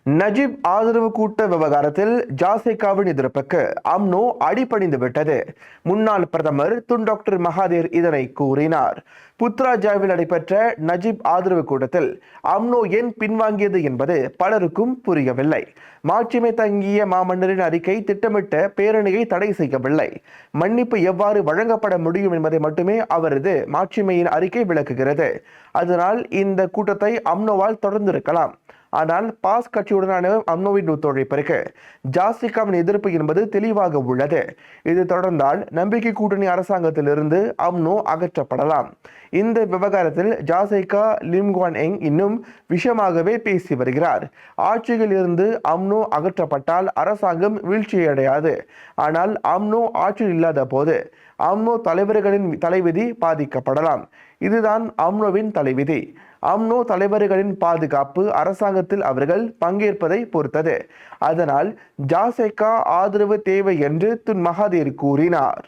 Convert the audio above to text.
Najib ஆதரவு கூட்ட விவகாரத்தில் ஜாசைகாவின் எதிர்ப்புக்கு அம்னோ அடிபணிந்து விட்டது. முன்னாள் பிரதமர் டாக்டர் மகாதீர் இதனை கூறினார். புத்ராஜாவில் நடைபெற்ற நஜிப் ஆதரவு கூட்டத்தில் அம்னோ ஏன் பின்வாங்கியது என்பது பலருக்கும் புரியவில்லை. மாட்சிமை தங்கிய மாமன்னரின் அறிக்கை திட்டமிட்ட பேரணியை தடை செய்யவில்லை. மன்னிப்பு எவ்வாறு வழங்கப்பட முடியும் என்பதை மட்டுமே அவரது மாட்சிமையின் அறிக்கை விளக்குகிறது. அதனால் இந்த கூட்டத்தை அம்னோவால் தொடர்ந்திருக்கலாம். ஆனால் பாஸ் கட்சியுடனான அம்னோவின் ஒத்துழைப்பிற்கு ஜாசிகாவின் எதிர்ப்பு என்பது தெளிவாக உள்ளது. இது தொடர்ந்தால் நம்பிக்கை கூட்டணி அரசாங்கத்திலிருந்து அம்னோ அகற்றப்படலாம். இந்த விவகாரத்தில் ஜாசைகா லிம்குவான் எங் இன்னும் விஷயமாகவே பேசி வருகிறார். ஆட்சியில் இருந்து அம்னோ அகற்றப்பட்டால் அரசாங்கம் வீழ்ச்சியடையாது. ஆனால் அம்னோ ஆட்சியில் இல்லாத போது அம்னோ தலைவர்களின் தலைவிதி பாதிக்கப்படலாம். இதுதான் அம்னோவின் தலைவிதி. அம்னோ தலைவர்களின் பாதுகாப்பு அரசாங்கத்தில் அவர்கள் பங்கேற்பதை பொறுத்தது. அதனால் ஜாசைகா ஆதரவு தேவை என்று மகாதீர் கூறினார்.